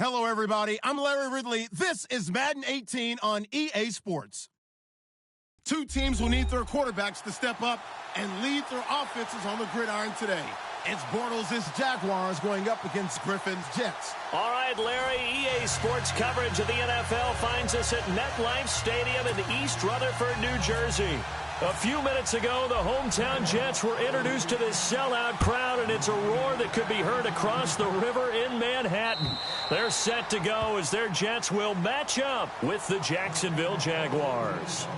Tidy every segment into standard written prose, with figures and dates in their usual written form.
Hello, everybody. I'm Larry Ridley. This is Madden 18 on EA Sports. Two teams will need their quarterbacks to step up and lead their offenses on the gridiron today. It's Bortles' Jaguars going up against Griffin's Jets. All right, Larry, EA Sports coverage of the NFL finds us at MetLife Stadium in East Rutherford, New Jersey. A few minutes ago, the hometown Jets were introduced to this sellout crowd, and it's a roar that could be heard across the river in Manhattan. They're set to go as their Jets will match up with the Jacksonville Jaguars.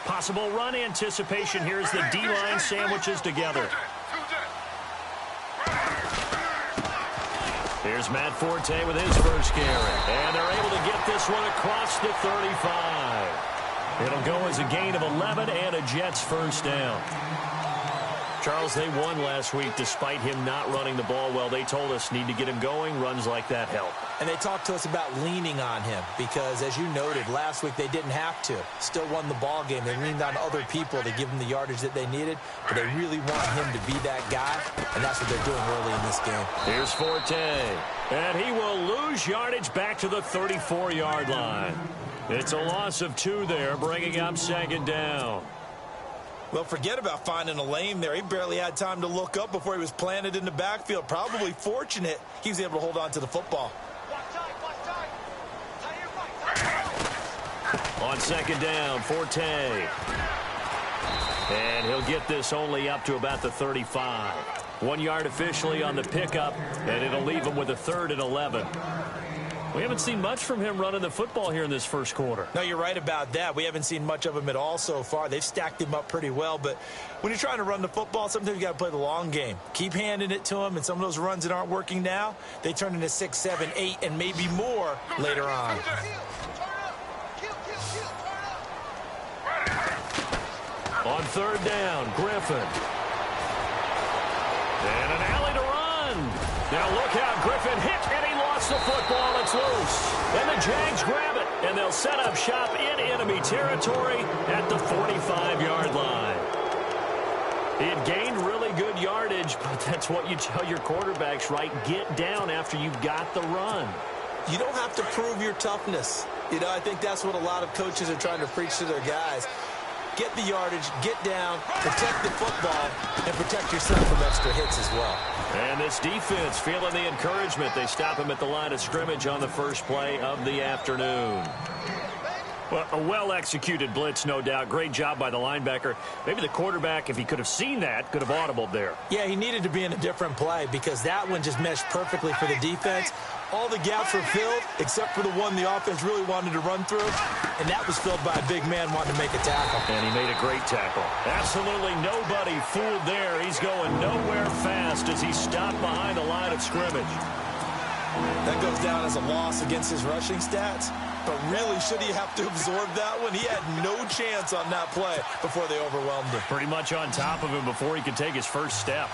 Possible run anticipation here as the D-line sandwiches together. Here's Matt Forte with his first carry. And they're able to get this one across the 35. It'll go as a gain of 11 and a Jets first down. Charles, they won last week despite him not running the ball well. They told us need to get him going. Runs like that help. And they talked to us about leaning on him because, as you noted, last week they didn't have to. Still won the ball game. They leaned on other people to give them the yardage that they needed, but they really want him to be that guy, and that's what they're doing early in this game. Here's Forte, and he will lose yardage back to the 34-yard line. It's a loss of 2 there, bringing up second down. Well, forget about finding a lane there. He barely had time to look up before he was planted in the backfield. Probably fortunate he was able to hold on to the football. On second down, Forte. And he'll get this only up to about the 35. 1 yard officially on the pickup, and it'll leave him with a 3rd and 11. We haven't seen much from him running the football here in this first quarter. No, you're right about that. We haven't seen much of him at all so far. They've stacked him up pretty well, but when you're trying to run the football, sometimes you got to play the long game. Keep handing it to him, and some of those runs that aren't working now, they turn into 6, 7, 8, and maybe more later on. On third down, Griffin. And an alley to run. Now look out, Griffin hit, and he lost the football. It's loose. And the Jags grab it, and they'll set up shop in enemy territory at the 45-yard line. He had gained really good yardage, but that's what you tell your quarterbacks, right? Get down after you've got the run. You don't have to prove your toughness. You know, I think that's what a lot of coaches are trying to preach to their guys. Get the yardage, get down, protect the football, and protect yourself from extra hits as well. And this defense feeling the encouragement. They stop him at the line of scrimmage on the first play of the afternoon. Well, a well-executed blitz, no doubt. Great job by the linebacker. Maybe the quarterback, if he could have seen that, could have audibled there. Yeah, he needed to be in a different play because that one just meshed perfectly for the defense. All the gaps were filled except for the one the offense really wanted to run through, and that was filled by a big man wanting to make a tackle. And he made a great tackle. Absolutely nobody fooled there. He's going nowhere fast as he stopped behind the line of scrimmage. That goes down as a loss against his rushing stats, but really, should he have to absorb that one? He had no chance on that play before they overwhelmed him. Pretty much on top of him before he could take his first step.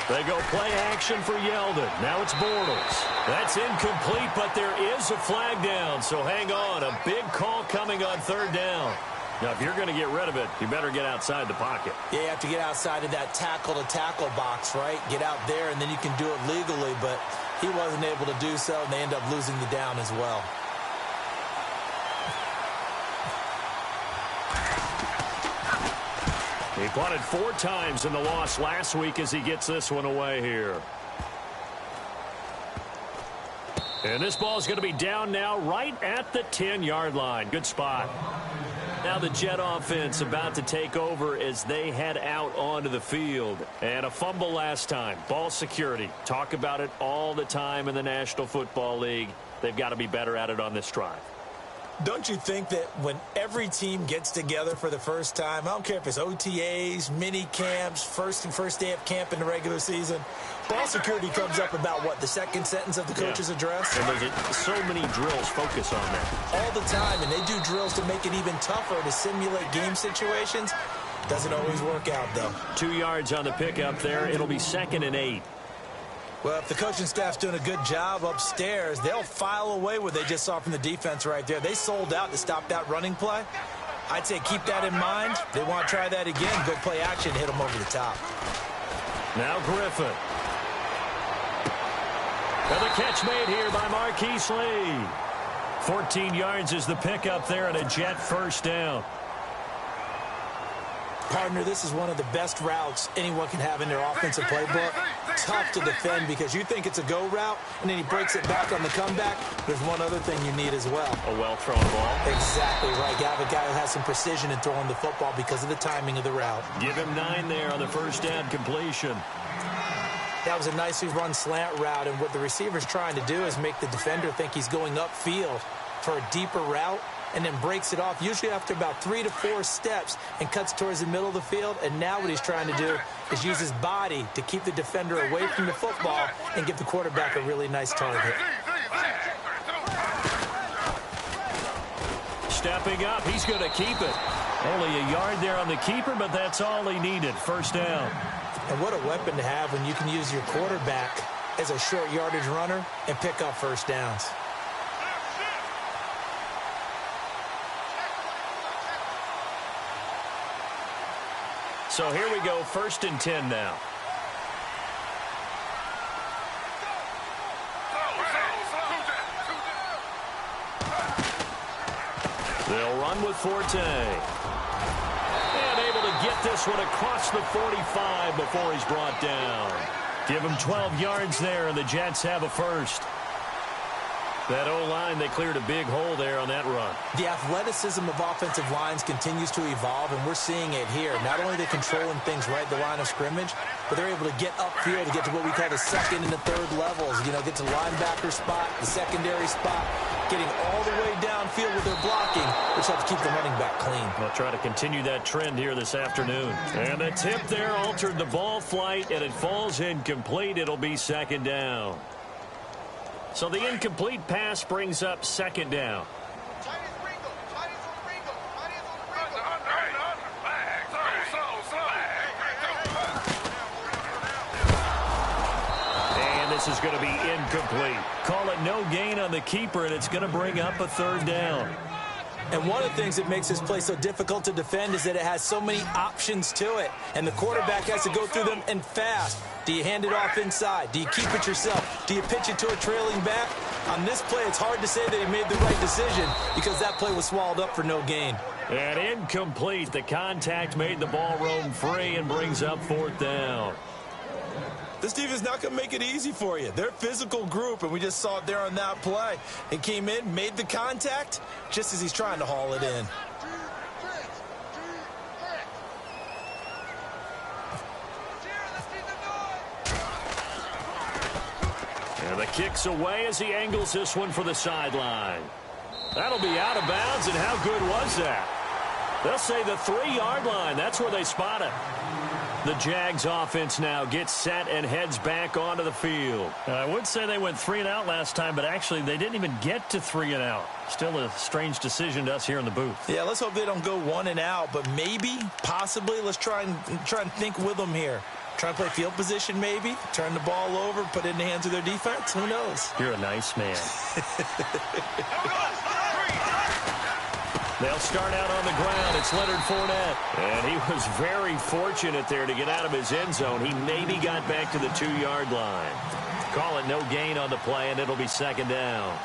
They go play action for Yeldon. Now it's Bortles. That's incomplete, but there is a flag down, so hang on. A big call coming on third down. Now, if you're going to get rid of it, you better get outside the pocket. Yeah, you have to get outside of that tackle-to-tackle box, right? Get out there, and then you can do it legally, but he wasn't able to do so, and they end up losing the down as well. He punted 4 times in the loss last week as he gets this one away here. And this ball is going to be down now right at the 10-yard line. Good spot. Now the Jet offense about to take over as they head out onto the field. And a fumble last time. Ball security. Talk about it all the time in the National Football League. They've got to be better at it on this drive. Don't you think that when every team gets together for the first time, I don't care if it's OTAs, mini camps, first day of camp in the regular season, ball security comes up about what, the second sentence of the coach's address? And there's so many drills focus on that. All the time, and they do drills to make it even tougher to simulate game situations. Doesn't always work out, though. 2 yards on the pickup there. It'll be 2nd and 8. Well, if the coaching staff's doing a good job upstairs, they'll file away what they just saw from the defense right there. They sold out to stop that running play. I'd say keep that in mind. They want to try that again. Go play action, hit them over the top. Now Griffin. And the catch made here by Marquise Lee. 14 yards is the pickup there and a Jet first down. Partner, this is one of the best routes anyone can have in their offensive playbook. Tough to defend because you think it's a go route, and then he breaks it back on the comeback. There's one other thing you need as well. A well-thrown ball. Exactly right. You have a guy who has some precision in throwing the football because of the timing of the route. Give him 9 there on the first down completion. That was a nicely run slant route, and what the receiver's trying to do is make the defender think he's going upfield for a deeper route, and then breaks it off, usually after about 3 to 4 steps, and cuts towards the middle of the field. And now what he's trying to do is use his body to keep the defender away from the football and give the quarterback a really nice target. Stepping up, he's going to keep it. Only a yard there on the keeper, but that's all he needed. First down. And what a weapon to have when you can use your quarterback as a short yardage runner and pick up first downs. So here we go, 1st and 10 now. They'll run with Forte. And able to get this one across the 45 before he's brought down. Give him 12 yards there, and the Jets have a first. That O-line, they cleared a big hole there on that run. The athleticism of offensive lines continues to evolve, and we're seeing it here. Not only are they controlling things right at the line of scrimmage, but they're able to get upfield to get to what we call the second and the third levels. You know, get to linebacker spot, the secondary spot, getting all the way downfield with their blocking, which helps keep the running back clean. They'll try to continue that trend here this afternoon. And the tip there altered the ball flight, and it falls incomplete. It'll be 2nd down. So the incomplete pass brings up 2nd down. And this is going to be incomplete. Call it no gain on the keeper, and it's going to bring up a 3rd down. And one of the things that makes this play so difficult to defend is that it has so many options to it. And the quarterback has to go through them and fast. Do you hand it off inside? Do you keep it yourself? Do you pitch it to a trailing back? On this play, it's hard to say that he made the right decision because that play was swallowed up for no gain. And incomplete. The contact made the ball roam free and brings up 4th down. This defense is not going to make it easy for you. They're a physical group, and we just saw it there on that play. It came in, made the contact, just as he's trying to haul it in. And the kick's away as he angles this one for the sideline. That'll be out of bounds, and how good was that? They'll say the 3-yard line. That's where they spot it. The Jags offense now gets set and heads back onto the field. I would say they went 3 and out last time, but actually they didn't even get to 3 and out. Still a strange decision to us here in the booth. Yeah, let's hope they don't go 1 and out, but maybe, possibly, let's try and think with them here. Try and play field position maybe, turn the ball over, put it in the hands of their defense. Who knows? You're a nice man. They'll start out on the ground. It's Leonard Fournette. And he was very fortunate there to get out of his end zone. He maybe got back to the 2-yard line. Call it no gain on the play, and it'll be 2nd down.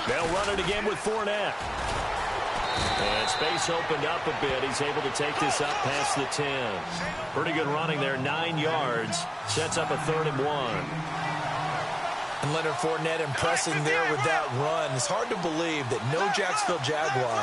They'll run it again with Fournette. And space opened up a bit. He's able to take this up past the 10. Pretty good running there, 9 yards. Sets up a 3rd and 1. And Leonard Fournette impressing there with that run. It's hard to believe that no Jacksonville Jaguar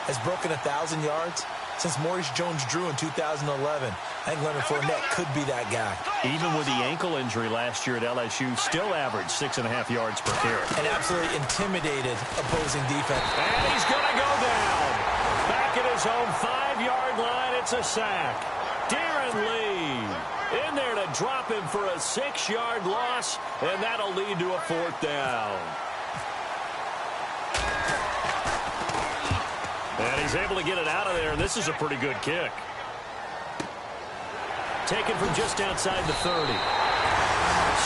has broken 1,000 yards since Maurice Jones-Drew in 2011. I think Leonard Fournette could be that guy. Even with the ankle injury last year at LSU, still averaged 6.5 yards per carry. And absolutely intimidated opposing defense. And he's going to go down. Back at his own 5-yard line, it's a sack. Darren Lee in there to drop him for a 6-yard loss, and that'll lead to a 4th down. And he's able to get it out of there, and this is a pretty good kick. Taken from just outside the 30.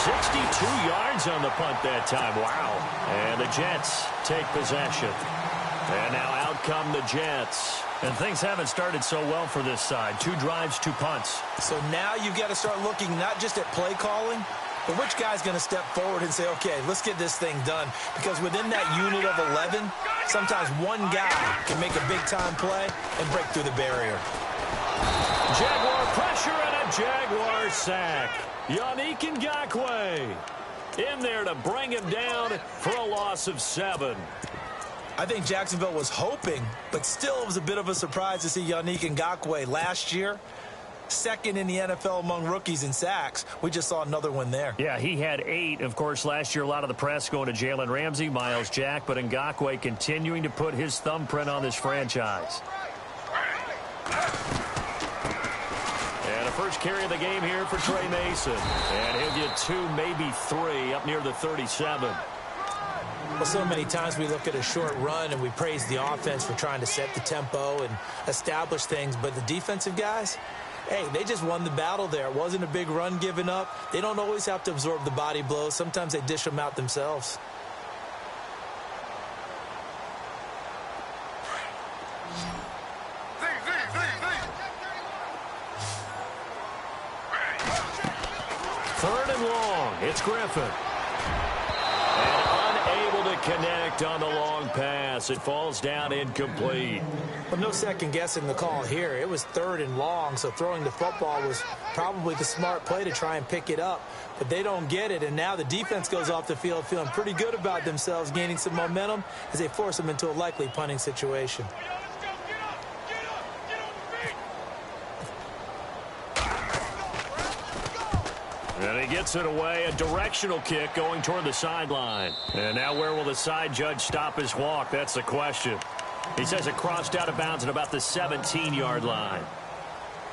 62 yards on the punt that time. Wow. And the Jets take possession. And now out come the Jets. And things haven't started so well for this side. 2 drives, 2 punts. So now you've got to start looking not just at play calling, but which guy's going to step forward and say, okay, let's get this thing done. Because within that unit of 11, sometimes one guy can make a big-time play and break through the barrier. Jaguar pressure and a Jaguar sack. Yannick Ngakoue in there to bring him down for a loss of 7. I think Jacksonville was hoping, but still it was a bit of a surprise to see Yannick Ngakoue last year. 2nd in the NFL among rookies in sacks. We just saw another one there. Yeah, he had 8. Of course, last year a lot of the press going to Jalen Ramsey, Myles Jack, but Ngakoue continuing to put his thumbprint on this franchise. And a first carry of the game here for Trey Mason. And he'll get 2, maybe 3 up near the 37. Well, so many times we look at a short run and we praise the offense for trying to set the tempo and establish things, but the defensive guys, hey, they just won the battle there. It wasn't a big run given up. They don't always have to absorb the body blows. Sometimes they dish them out themselves. Third and long. It's Griffin. And unable to connect on the long pass. It falls down incomplete. Well, no second guessing the call here. It was 3rd and long, so throwing the football was probably the smart play to try and pick it up. But they don't get it, and now the defense goes off the field feeling pretty good about themselves, gaining some momentum as they force them into a likely punting situation. And he gets it away, a directional kick going toward the sideline. And now where will the side judge stop his walk? That's the question. He says it crossed out of bounds at about the 17-yard line.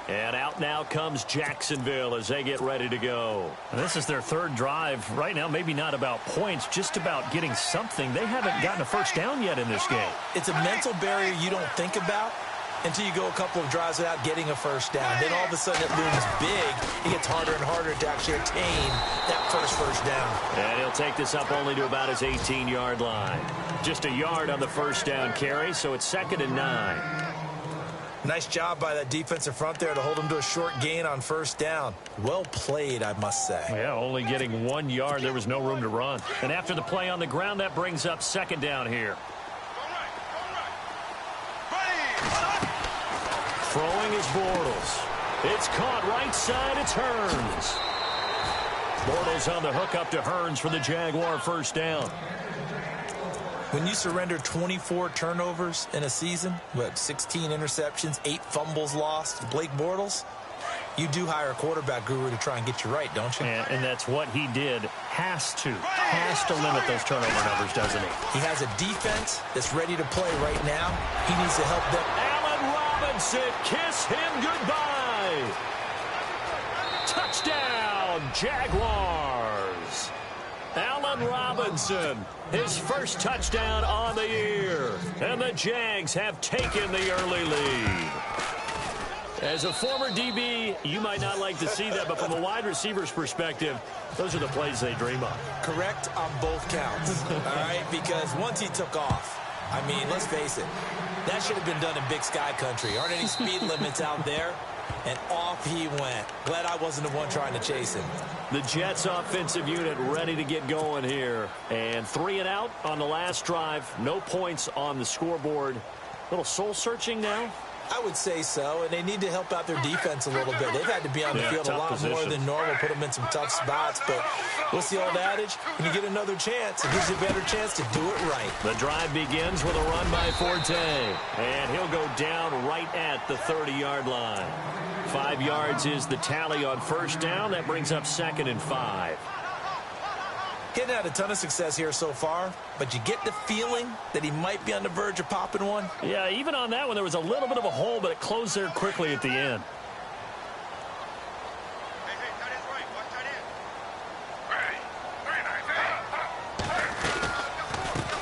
And out now comes Jacksonville as they get ready to go. And this is their 3rd drive. Right now, maybe not about points, just about getting something. They haven't gotten a first down yet in this game. It's a mental barrier you don't think about until you go a couple of drives without getting a first down. Then all of a sudden it looms big. It gets harder and harder to actually attain that first down. And he'll take this up only to about his 18-yard line. Just a yard on the first down carry, so it's 2nd and 9. Nice job by that defensive front there to hold him to a short gain on first down. Well played, I must say. Yeah, only getting 1 yard. There was no room to run. And after the play on the ground, that brings up 2nd down here. Throwing is Bortles. It's caught right side. It's Hurns. Bortles on the hook up to Hurns for the Jaguar first down. When you surrender 24 turnovers in a season, 16 interceptions, 8 fumbles lost, Blake Bortles, you do hire a quarterback guru to try and get you right, don't you? And that's what he did. Has to limit those turnover numbers, doesn't he? He has a defense that's ready to play right now. He needs to help them. Allen Robinson, kiss him goodbye. Touchdown, Jaguars. Allen Robinson, his first touchdown on the year. And the Jags have taken the early lead. As a former DB, you might not like to see that, but from a wide receiver's perspective, those are the plays they dream of. Correct on both counts, all right? Because once he took off, I mean, let's face it, that should have been done in Big Sky country. Aren't any speed limits out there? And off he went. Glad I wasn't the one trying to chase him. The Jets offensive unit ready to get going here. And 3 and out on the last drive. No points on the scoreboard. little soul-searching now? I would say so, and they need to help out their defense a little bit. They've had to be on the field a lot more than normal, put them in some tough spots. But what's the old adage? When you get another chance, it gives you a better chance to do it right. The drive begins with a run by Forte, and he'll go down right at the 30-yard line. 5 yards is the tally on first down. That brings up 2nd and 5. Getting had a ton of success here so far, but you get the feeling that he might be on the verge of popping one. Yeah, even on that one, there was a little bit of a hole, but it closed there quickly at the end.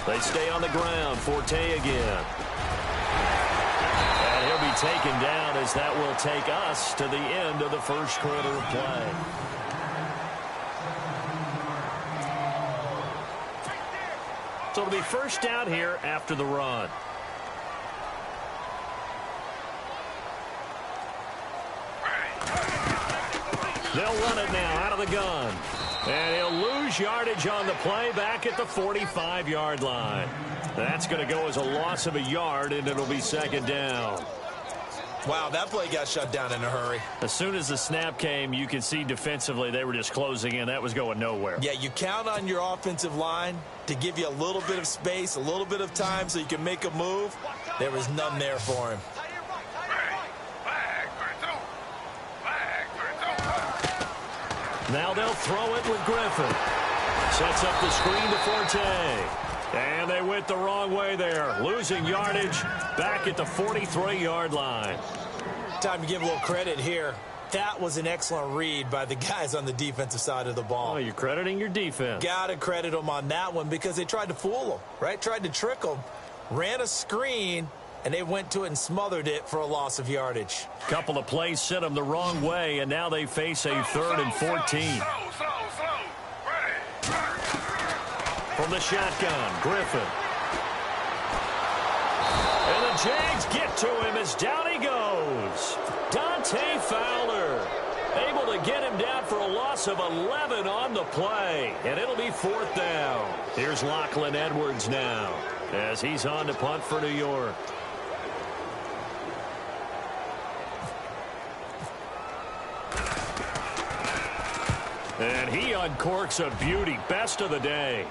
They stay on the ground. Forte again. And he'll be taken down as that will take us to the end of the first quarter of play. So it'll be first down here after the run. They'll run it now out of the gun. And he'll lose yardage on the play back at the 45-yard line. That's going to go as a loss of a yard, and it'll be 2nd down. Wow, that play got shut down in a hurry. As soon as the snap came, you could see defensively they were just closing in. That was going nowhere. Yeah, you count on your offensive line to give you a little bit of space, a little bit of time so you can make a move. There was none there for him. Now they'll throw it with Griffin. Sets up the screen to Forte. And they went the wrong way there. Losing yardage back at the 43-yard line. Time to give a little credit here. That was an excellent read by the guys on the defensive side of the ball. Oh, you're crediting your defense. Got to credit them on that one because they tried to fool them, right? Tried to trick them. Ran a screen, and they went to it and smothered it for a loss of yardage. Couple of plays sent them the wrong way, and now they face a 3rd and 14. From the shotgun, Griffin. And the Jags get to him as down he goes. Dante Fowler able to get him down for a loss of 11 on the play. And it'll be 4th down. Here's Lachlan Edwards now as he's on to punt for New York. And he uncorks a beauty. Best of the day.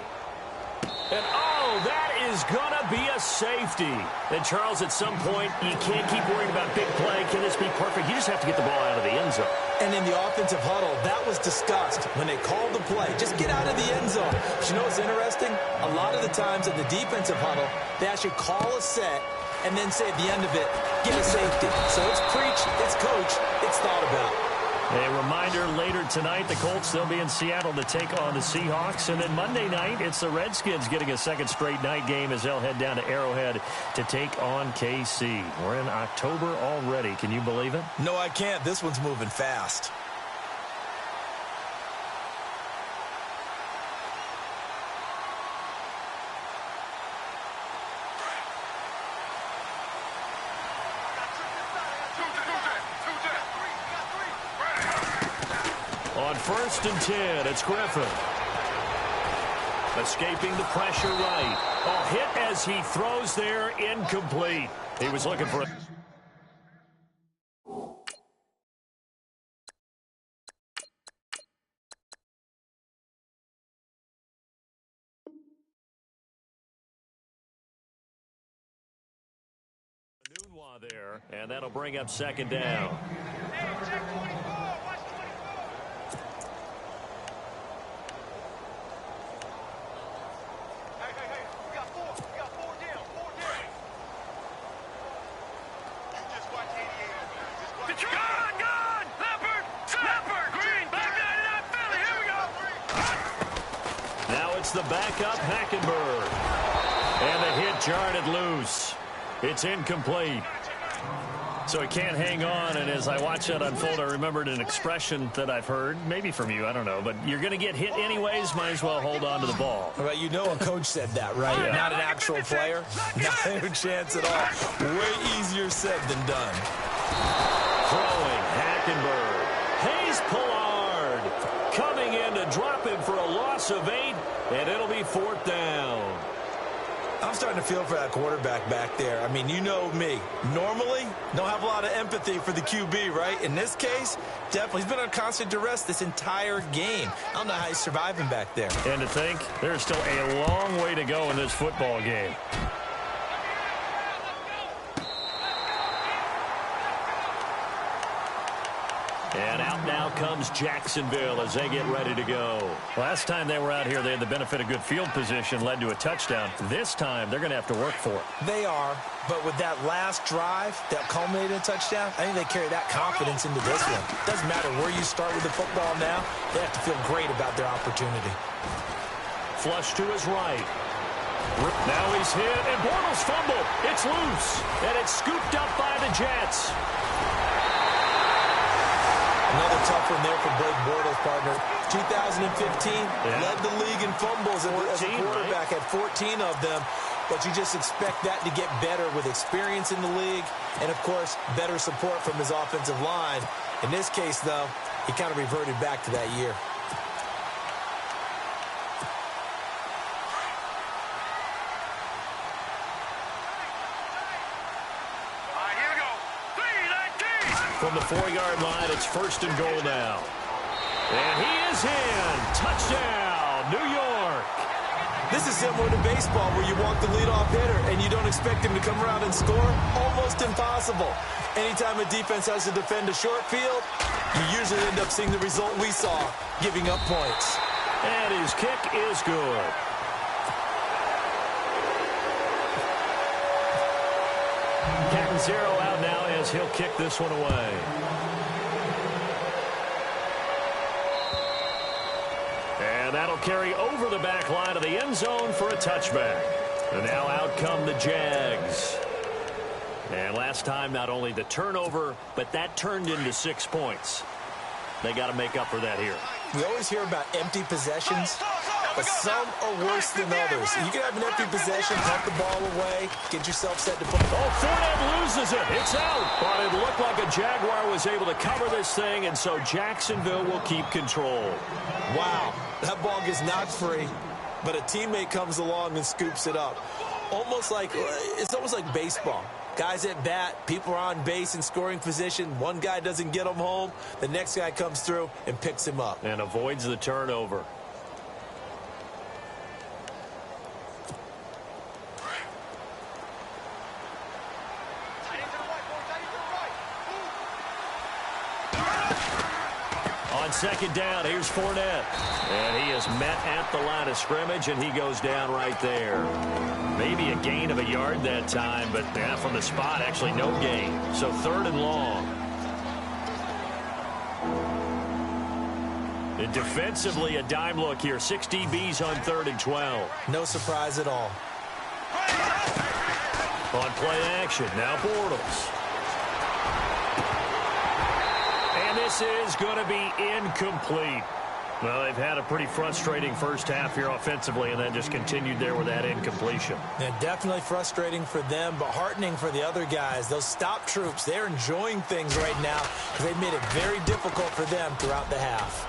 And, oh, that is going to be a safety. And, Charles, at some point, you can't keep worrying about big play. Can this be perfect? You just have to get the ball out of the end zone. And in the offensive huddle, that was discussed when they called the play. Just get out of the end zone. But you know what's interesting? A lot of the times in the defensive huddle, they actually call a set and then say at the end of it, get a safety. So it's preach, it's coach, it's thought about. A reminder later tonight, the Colts, they'll be in Seattle to take on the Seahawks. And then Monday night, it's the Redskins getting a 2nd straight night game as they'll head down to Arrowhead to take on KC. We're in October already. Can you believe it? No, I can't. This one's moving fast. On 1st and 10, it's Griffin. Escaping the pressure right. A hit as he throws there, incomplete. He was looking for it. There, and that'll bring up 2nd down. Hey, check 24. Watch 24. Hey. We got 4. We got 4 down. 4 down. You just watch 88. Gun! Leopard! Green! Back 99 Philly. Here we go. Now it's the backup, Hackenberg. And the hit jarred it loose. It's incomplete. So he can't hang on, and as I watch that unfold, I remembered an expression that I've heard, maybe from you, I don't know, but you're going to get hit anyways, might as well hold on to the ball. Well, you know a coach said that, right? Yeah. Not an actual player. Not a chance at all. Way easier said than done. Throwing, Hackenberg. Hayes Pollard coming in to drop him for a loss of 8, and it'll be 4th down. I'm starting to feel for that quarterback back there. I mean, you know me. Normally, don't have a lot of empathy for the QB, right? In this case, definitely. He's been on constant duress this entire game. I don't know how he's surviving back there. And to think, there's still a long way to go in this football game. And out now comes Jacksonville as they get ready to go. Last time they were out here, they had the benefit of good field position, led to a touchdown. This time, they're going to have to work for it. They are, but with that last drive that culminated in a touchdown, I think they carry that confidence into this one. Doesn't matter where you start with the football now, they have to feel great about their opportunity. Flush to his right. Now he's hit, and Bortles fumbled. It's loose, and it's scooped up by the Jets. Another tough one there for Blake Bortles, partner. 2015, led the league in fumbles as a quarterback, had 14 of them. But you just expect that to get better with experience in the league and, of course, better support from his offensive line. In this case, though, he kind of reverted back to that year. From the 4-yard line, it's 1st and goal now. And he is in. Touchdown, New York. This is similar to baseball where you walk the leadoff hitter and you don't expect him to come around and score. Almost impossible. Anytime a defense has to defend a short field, you usually end up seeing the result we saw, giving up points. And his kick is good. Catanzaro out now as he'll kick this one away. And that'll carry over the back line of the end zone for a touchback. And now out come the Jags. And last time, not only the turnover, but that turned into 6 points. They got to make up for that here. We always hear about empty possessions, but some are worse than others. You can have an empty possession, pump the ball away, get yourself set to put. Oh, Fournette loses it. It's out. But it looked like a Jaguar was able to cover this thing, and so Jacksonville will keep control. Wow, that ball gets knocked free, but a teammate comes along and scoops it up. It's almost like baseball. Guys at bat, people are on base in scoring position. One guy doesn't get him home. The next guy comes through and picks him up. And avoids the turnover. On 2nd down, here's Fournette. And he is met at the line of scrimmage, and he goes down right there. Maybe a gain of a yard that time, but from the spot, actually no gain. So 3rd and long. And defensively, a dime look here. 6 DBs on 3rd and 12. No surprise at all. On play action, now Bortles. And this is going to be incomplete. Well, they've had a pretty frustrating first half here offensively, and then just continued there with that incompletion. Yeah, definitely frustrating for them, but heartening for the other guys. Those stop troops, they're enjoying things right now because they've made it very difficult for them throughout the half.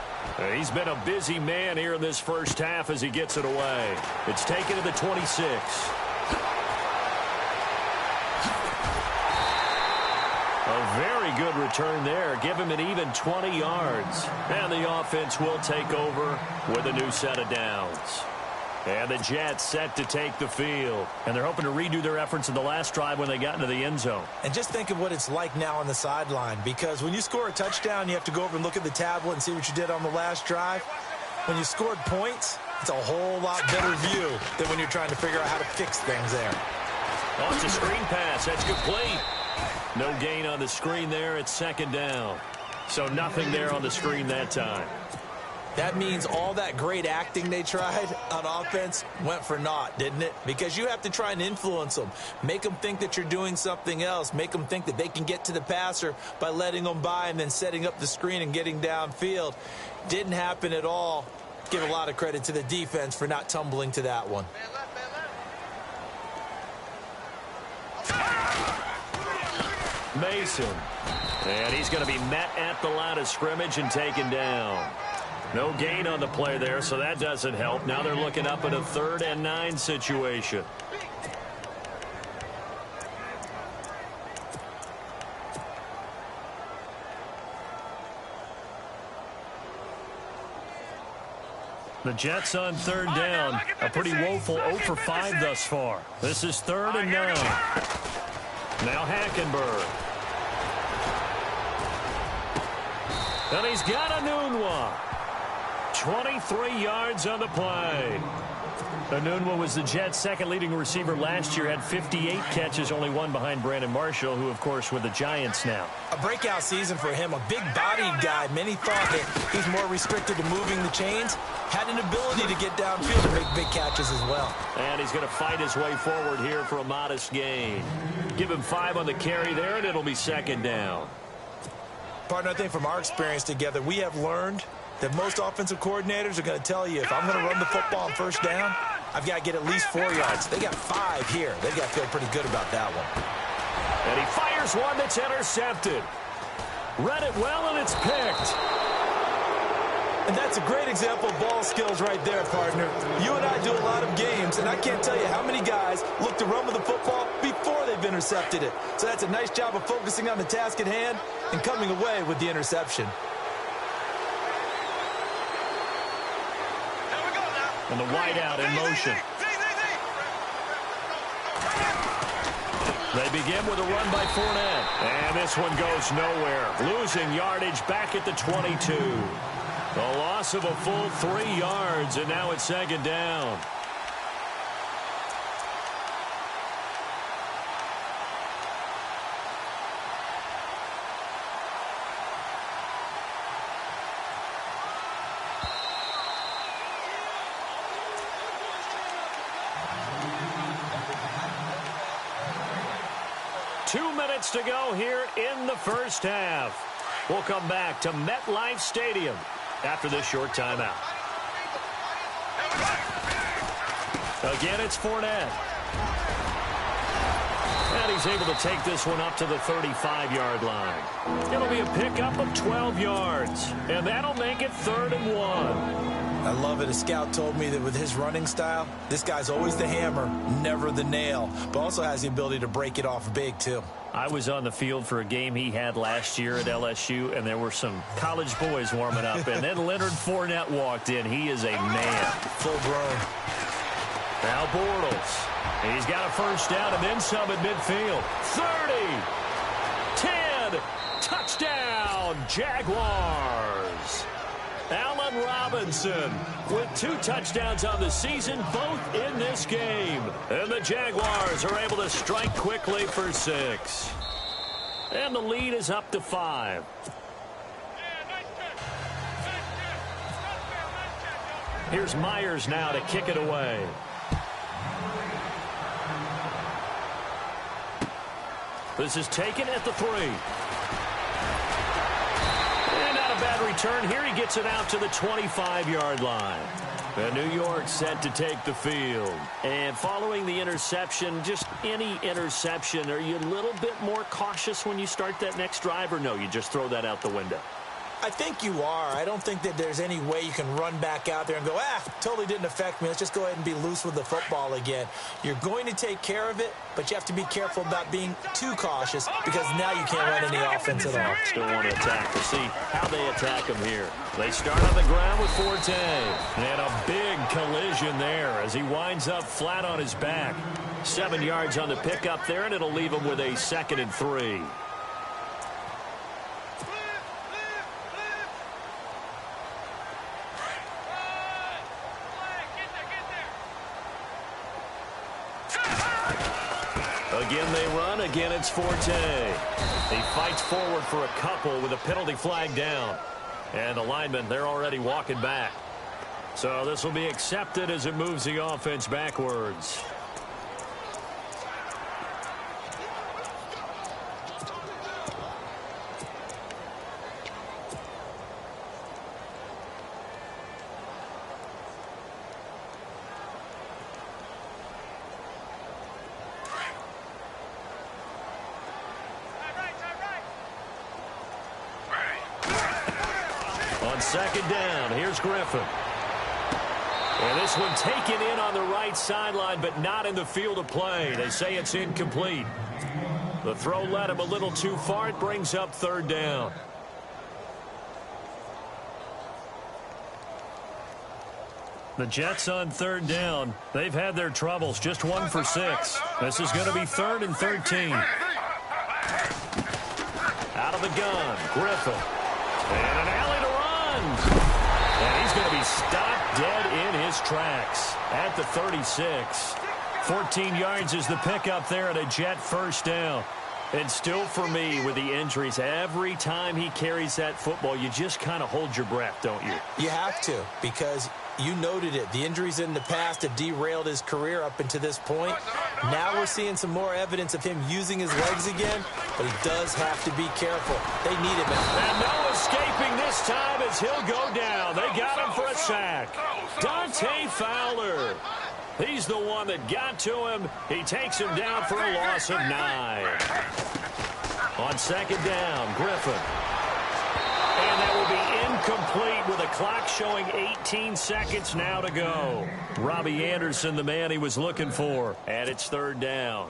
He's been a busy man here in this first half as he gets it away. It's taken to the 26. A very good return there. Give him an even 20 yards. And the offense will take over with a new set of downs. And the Jets set to take the field. And they're hoping to redo their efforts in the last drive when they got into the end zone. And just think of what it's like now on the sideline. Because when you score a touchdown, you have to go over and look at the tablet and see what you did on the last drive. When you scored points, it's a whole lot better view than when you're trying to figure out how to fix things there. Oh, it's a screen pass. That's complete. No gain on the screen there. It's 2nd down. So nothing there on the screen that time. That means all that great acting they tried on offense went for naught, didn't it? Because you have to try and influence them. Make them think that you're doing something else. Make them think that they can get to the passer by letting them by and then setting up the screen and getting downfield. Didn't happen at all. Give a lot of credit to the defense for not tumbling to that one. Mason. And he's going to be met at the line of scrimmage and taken down. No gain on the play there, so that doesn't help. Now they're looking up at a 3rd and 9 situation. The Jets on third down. A pretty woeful 0 for 5 thus far. This is 3rd and 9. Now Hackenberg. And he's got Enunwa. 23 yards on the play. Enunwa was the Jets' second leading receiver last year, had 58 catches, only one behind Brandon Marshall, who, of course, with the Giants now. A breakout season for him, a big-bodied guy. Many thought that he's more restricted to moving the chains. Had an ability to get downfield and make big catches as well. And he's going to fight his way forward here for a modest gain. Give him 5 on the carry there, and it'll be 2nd down. Partner, I think from our experience together, we have learned that most offensive coordinators are going to tell you, if I'm going to run the football on 1st down, I've got to get at least 4 yards. They got 5 here. They've got to feel pretty good about that one. And he fires one that's intercepted. Read it well, and it's picked. And that's a great example of ball skills right there, partner. You and I do a lot of games, and I can't tell you how many guys look to run with the football before they've intercepted it. So that's a nice job of focusing on the task at hand and coming away with the interception. And the wideout in motion. They begin with a run by Fournette. And this one goes nowhere. Losing yardage back at the 22. A loss of a full 3 yards, and now it's 2nd down. To go here in the first half. We'll come back to MetLife Stadium after this short timeout. Again, it's Fournette. And he's able to take this one up to the 35-yard line. It'll be a pickup of 12 yards, and that'll make it 3rd and 1. I love it. A scout told me that with his running style, this guy's always the hammer, never the nail, but also has the ability to break it off big, too. I was on the field for a game he had last year at LSU, and there were some college boys warming up, and then Leonard Fournette walked in. He is a man. Full grown. Now Bortles. He's got a 1st down and then some at midfield. 30. 10. Touchdown, Jaguars. Allen Robinson with 2 touchdowns on the season, both in this game. And the Jaguars are able to strike quickly for 6. And the lead is up to 5. Here's Myers now to kick it away. This is taken at the 3. Bad return. Here he gets it out to the 25-yard line. And New York set to take the field. And following the interception, just any interception, are you a little bit more cautious when you start that next drive, or no, you just throw that out the window? I think you are. I don't think that there's any way you can run back out there and go, totally didn't affect me. Let's just go ahead and be loose with the football again. You're going to take care of it, but you have to be careful about being too cautious because now you can't run any offense at all. Still want to attack. We'll see how they attack him here. They start on the ground with Forte. And a big collision there as he winds up flat on his back. 7 yards on the pickup there, and it'll leave him with a 2nd and 3. Again they run. Again it's Forte. He fights forward for a couple with a penalty flag down. And the linemen, they're already walking back. So this will be accepted as it moves the offense backwards. On 2nd down, here's Griffin. And this one taken in on the right sideline, but not in the field of play. They say it's incomplete. The throw led him a little too far. It brings up 3rd down. The Jets on third down. They've had their troubles. Just 1 for 6. This is going to be 3rd and 13. Out of the gun, Griffin. And an alley to run. And he's going to be stopped dead in his tracks at the 36. 14 yards is the pickup there at a Jet first down. And still for me with the injuries, every time he carries that football, you just kind of hold your breath, don't you? You have to, because you noted it. The injuries in the past have derailed his career up until this point. Now we're seeing some more evidence of him using his legs again, but he does have to be careful. They need him out. And no escaping this time as he'll go down. They got him for a sack. Dante Fowler. He's the one that got to him. He takes him down for a loss of 9. On second down, Griffin. And that will be incomplete with a clock showing 18 seconds now to go. Robbie Anderson, the man he was looking for. And it's third down.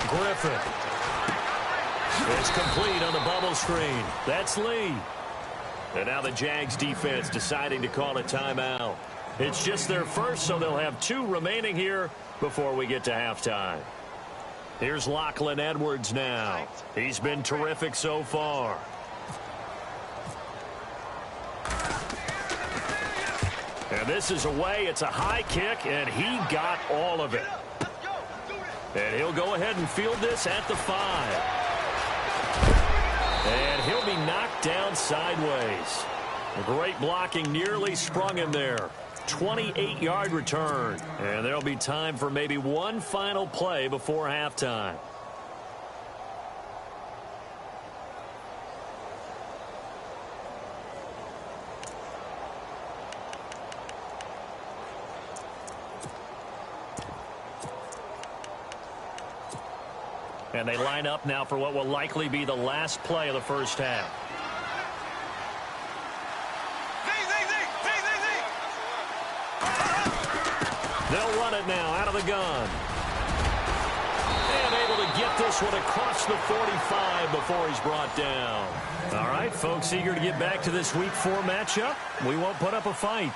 Griffin. It's complete on the bubble screen. That's Lee. And now the Jags defense deciding to call a timeout. It's just their first, so they'll have 2 remaining here before we get to halftime. Here's Lachlan Edwards now. He's been terrific so far. And this is away. It's a high kick, and he got all of it. And he'll go ahead and field this at the 5. And he'll be knocked down sideways. Great blocking, nearly sprung him there. 28-yard return. And there'll be time for maybe one final play before halftime. And they line up now for what will likely be the last play of the first half. They'll run it now out of the gun. And able to get this one across the 45 before he's brought down. All right, folks, eager to get back to this Week 4 matchup. We won't put up a fight.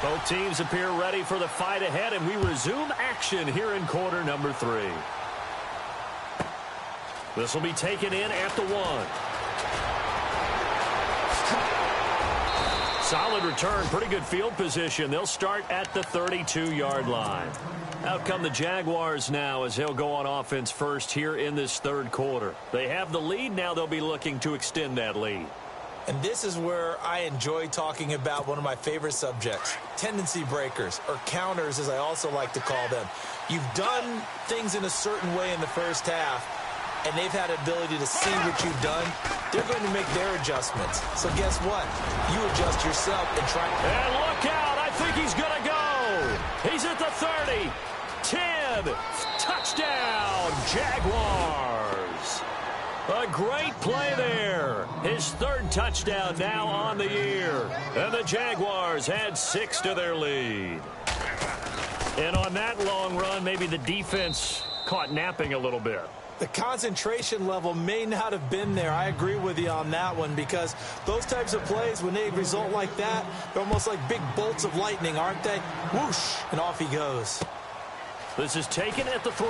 Both teams appear ready for the fight ahead, and we resume action here in quarter number 3. This will be taken in at the 1. Solid return, pretty good field position. They'll start at the 32-yard line. Out come the Jaguars now as they'll go on offense first here in this third quarter. They have the lead. Now they'll be looking to extend that lead. And this is where I enjoy talking about one of my favorite subjects, tendency breakers, or counters as I also like to call them. You've done things in a certain way in the first half, and they've had the ability to see what you've done. They're going to make their adjustments. So guess what? You adjust yourself and try. And look out. I think he's going to go. He's at the 30. 10. Touchdown, Jaguars. A great play there. His third touchdown now on the year. And the Jaguars add 6 to their lead. And on that long run, maybe the defense caught napping a little bit. The concentration level may not have been there. I agree with you on that one, because those types of plays, when they result like that, they're almost like big bolts of lightning, aren't they? Whoosh, and off he goes. This is taken at the 3.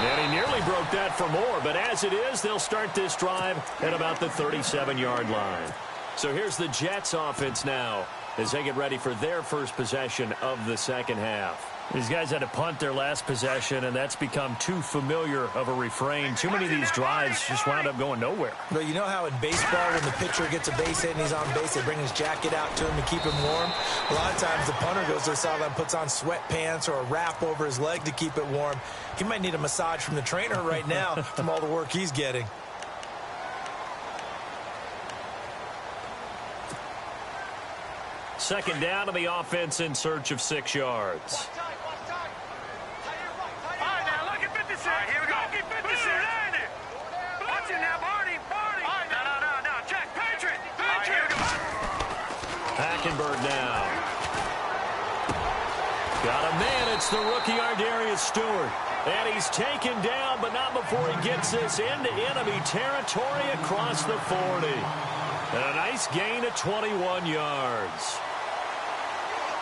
And he nearly broke that for more, but as it is, they'll start this drive at about the 37-yard line. So here's the Jets offense now as they get ready for their first possession of the second half. These guys had to punt their last possession, and that's become too familiar of a refrain. Too many of these drives just wound up going nowhere. But you know how in baseball, when the pitcher gets a base hit and he's on base, they bring his jacket out to him to keep him warm? A lot of times the punter goes to the sideline, puts on sweatpants or a wrap over his leg to keep it warm. He might need a massage from the trainer right now from all the work he's getting. Second down to the offense in search of 6 yards. Here we go. Watch it now, Barney. Barney. No. Hackenberg now. Got a man. It's the rookie Ardarius Stewart. And he's taken down, but not before he gets this into enemy territory across the 40. And a nice gain of 21 yards.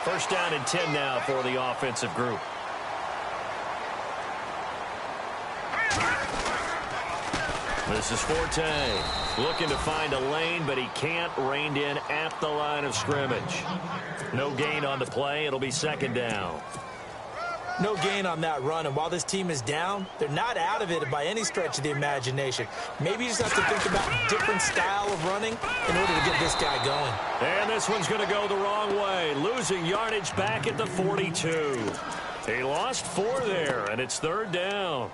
First down and 10 now for the offensive group. This is Forte. Looking to find a lane, but he can't. Reined in at the line of scrimmage. No gain on the play. It'll be second down. No gain on that run, and while this team is down, they're not out of it by any stretch of the imagination. Maybe you just have to think about a different style of running in order to get this guy going. And this one's going to go the wrong way, losing yardage back at the 42. He lost 4 there, and it's third down.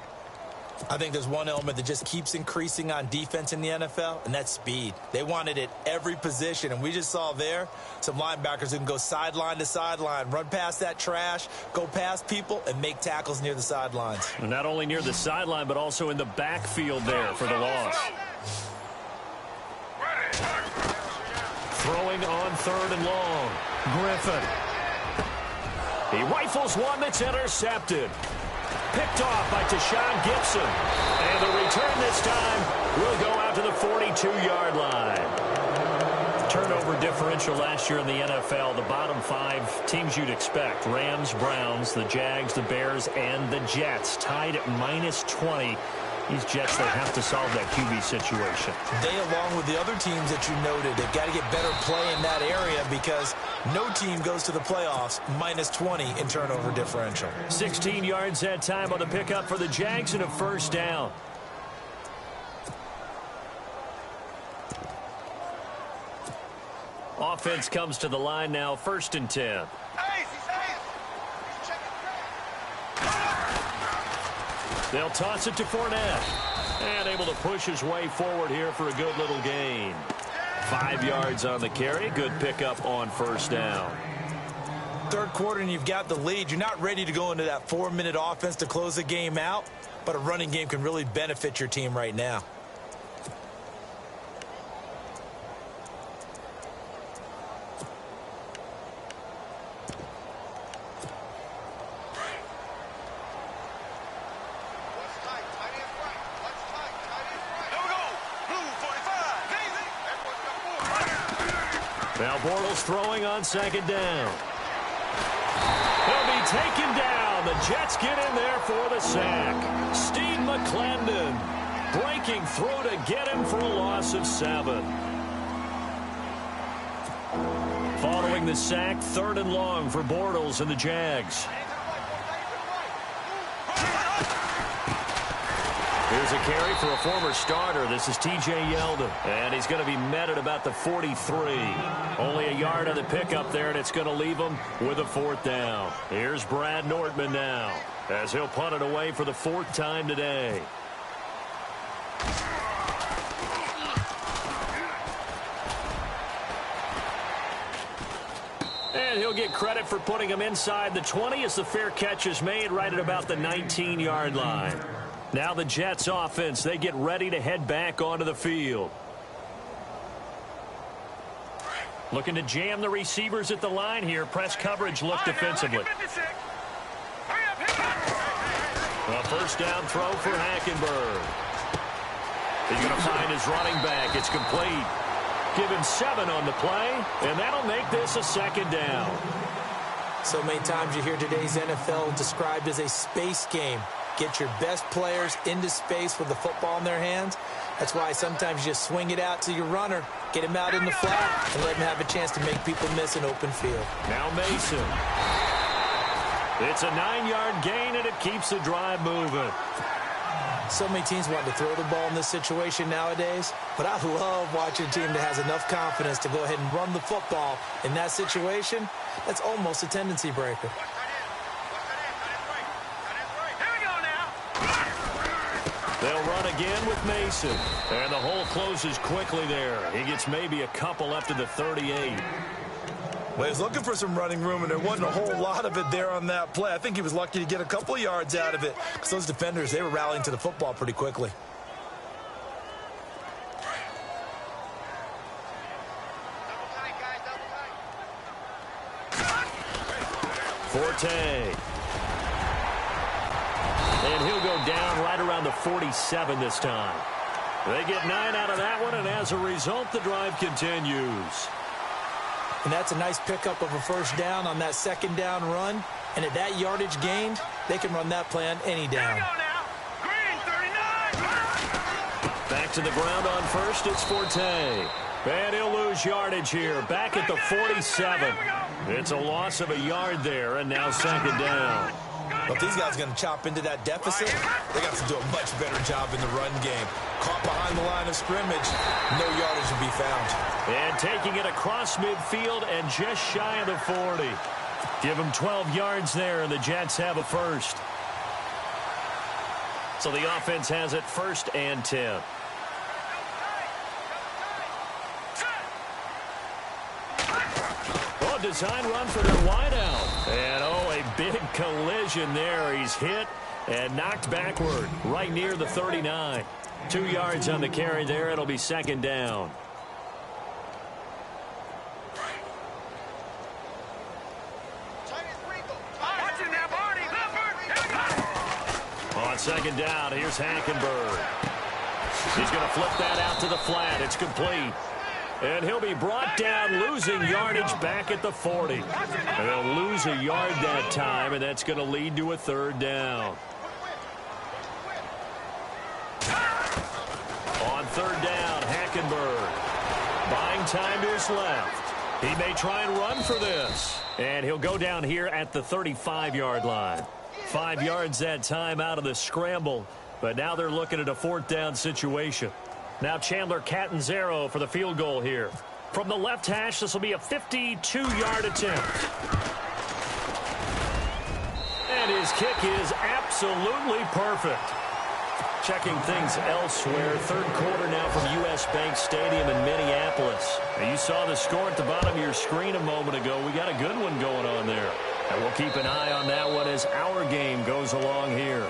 I think there's one element that just keeps increasing on defense in the NFL, and that's speed. They want it at every position, and we just saw there some linebackers who can go sideline to sideline, run past that trash, go past people, and make tackles near the sidelines. And not only near the sideline, but also in the backfield there for the loss. Throwing on third and long. Griffin. He rifles one that's intercepted. Picked off by Tashawn Gibson. And the return this time will go out to the 42-yard line. Turnover differential last year in the NFL, the bottom 5 teams you'd expect. Rams, Browns, the Jags, the Bears, and the Jets. Tied at -20. These Jets, they have to solve that QB situation. They, along with the other teams that you noted, they've got to get better play in that area because no team goes to the playoffs -20 in turnover differential. 16 yards that time on the pickup for the Jags and a first down. Offense comes to the line now, first and 10. They'll toss it to Fournette. And able to push his way forward here for a good little gain. 5 yards on the carry. Good pickup on first down. Third quarter and you've got the lead. You're not ready to go into that 4-minute offense to close the game out, but a running game can really benefit your team right now. Now Bortles throwing on second down. He'll be taken down. The Jets get in there for the sack. Steve McClendon breaking through to get him for a loss of 7. Following the sack, third and long for Bortles and the Jags. Here's a carry for a former starter. This is T.J. Yeldon. And he's going to be met at about the 43. Only a yard on the pickup there, and it's going to leave him with a fourth down. Here's Brad Nortman now, as he'll punt it away for the 4th time today. And he'll get credit for putting him inside the 20 as the fair catch is made right at about the 19-yard line. Now the Jets offense, they get ready to head back onto the field. Looking to jam the receivers at the line here. Press coverage look defensively. A first down throw for Hackenberg. He's going to find his running back. It's complete. Give him 7 on the play, and that'll make this a second down. So many times you hear today's NFL described as a space game. Get your best players into space with the football in their hands. That's why sometimes you just swing it out to your runner, get him out in the flat, and let him have a chance to make people miss an open field. Now Mason. It's a 9-yard gain, and it keeps the drive moving. So many teams want to throw the ball in this situation nowadays, but I love watching a team that has enough confidence to go ahead and run the football in that situation. That's almost a tendency breaker. They'll run again with Mason. And the hole closes quickly there. He gets maybe a couple up to the 38. Well, he was looking for some running room, and there wasn't a whole lot of it there on that play. I think he was lucky to get a couple of yards out of it because those defenders, they were rallying to the football pretty quickly. Forte. And he'll go down right around the 47 this time. They get 9 out of that one, and as a result, the drive continues. And that's a nice pickup of a first down on that second down run. And at that yardage gained, they can run that play on any down. Green, 39. Back to the ground on first, it's Forte. And he'll lose yardage here, back at the 47. It's a loss of a yard there, and now second down. But if these guys are going to chop into that deficit, they got to do a much better job in the run game. Caught behind the line of scrimmage, no yardage to be found. And taking it across midfield and just shy of the 40. Give them 12 yards there, and the Jets have a first. So the offense has it first and 10. Oh, design run for their wideout. And, oh, a big collision there. He's hit and knocked backward right near the 39. 2 yards on the carry there. It'll be second down. On second down, here's Hackenberg. He's going to flip that out to the flat. It's complete. And he'll be brought down, losing yardage back at the 40. And he'll lose a yard that time, and that's going to lead to a third down. On third down, Hackenberg. Buying time to his left. He may try and run for this. And he'll go down here at the 35-yard line. 5 yards that time out of the scramble. But now they're looking at a fourth down situation. Now Chandler Catanzaro for the field goal here. From the left hash, this will be a 52-yard attempt. And his kick is absolutely perfect. Checking things elsewhere. Third quarter now from U.S. Bank Stadium in Minneapolis. Now you saw the score at the bottom of your screen a moment ago. We got a good one going on there. And we'll keep an eye on that one as our game goes along here.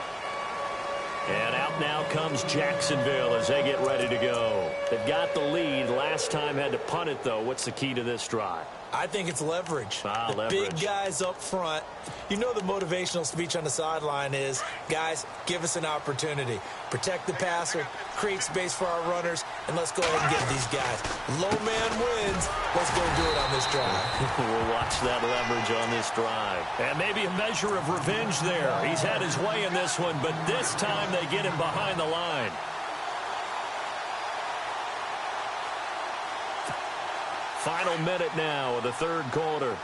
And out now comes Jacksonville as they get ready to go. They've got the lead. Last time had to punt it, though. What's the key to this drive? I think it's leverage. Leverage. Big guys up front. You know the motivational speech on the sideline is, guys, give us an opportunity. Protect the passer, create space for our runners, and let's go ahead and get these guys. Low man wins. Let's go do it on this drive. We'll watch that leverage on this drive. And maybe a measure of revenge there. He's had his way in this one, but this time they get him behind the line. Final minute now of the third quarter.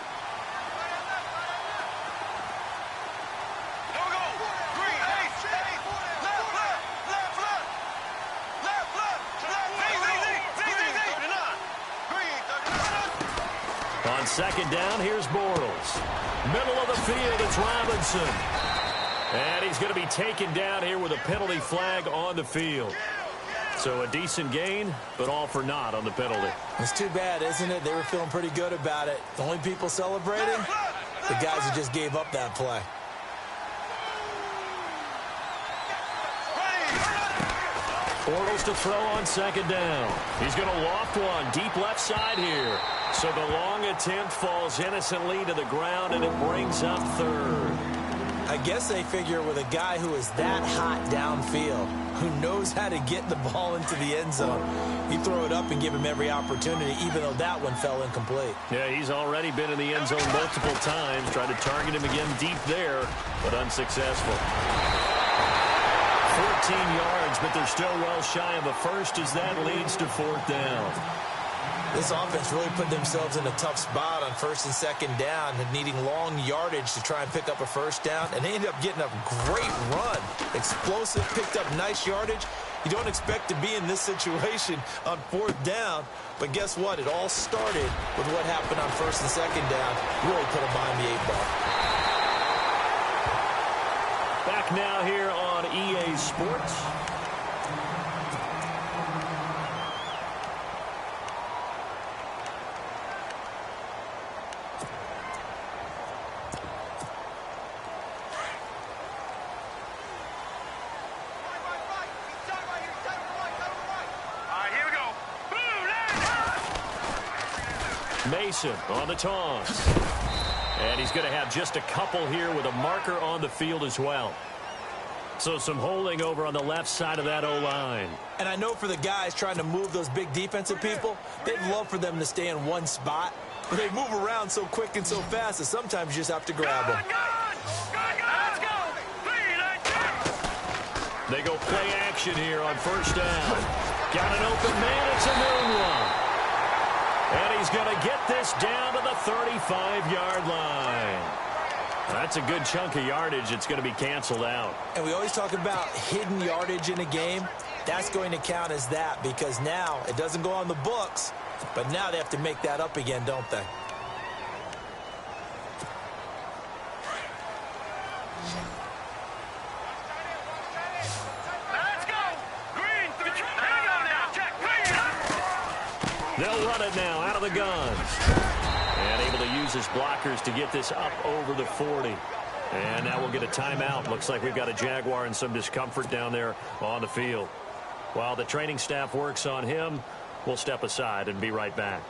On second down, here's Bortles. Middle of the field, it's Robinson. And he's going to be taken down here with a penalty flag on the field. So a decent gain, but all for naught on the penalty. It's too bad, isn't it? They were feeling pretty good about it. The only people celebrating, the guys who just gave up that play. Bortles to throw on second down. He's going to loft one deep left side here. So the long attempt falls innocently to the ground, and it brings up third. I guess they figure with a guy who is that hot downfield, who knows how to get the ball into the end zone, you throw it up and give him every opportunity, even though that one fell incomplete. Yeah, he's already been in the end zone multiple times. Tried to target him again deep there, but unsuccessful. 14 yards, but they're still well shy of a first as that leads to fourth down. This offense really put themselves in a tough spot on first and second down and needing long yardage to try and pick up a first down, and they ended up getting a great run. Explosive, picked up nice yardage. You don't expect to be in this situation on fourth down, but guess what? It all started with what happened on first and second down. Really put them behind the 8-ball. Back now here on EA Sports. Mason on the toss. And he's going to have just a couple here with a marker on the field as well. So some holding over on the left side of that O-line. And I know for the guys trying to move those big defensive people, they'd love for them to stay in one spot. But they move around so quick and so fast that sometimes you just have to grab them. Let's go. They go play action here on first down. Got an open man. It's a noon one. And he's going to get this down to the 35-yard line. That's a good chunk of yardage. It's going to be canceled out. And we always talk about hidden yardage in a game. That's going to count as that because now it doesn't go on the books, but now they have to make that up again, don't they? Let's go. Green. Hang on now. Check. They'll run it now out of the gun. And able to use his blockers to get this up over the 40. And now we'll get a timeout. Looks like we've got a Jaguar in some discomfort down there on the field. While the training staff works on him, we'll step aside and be right back.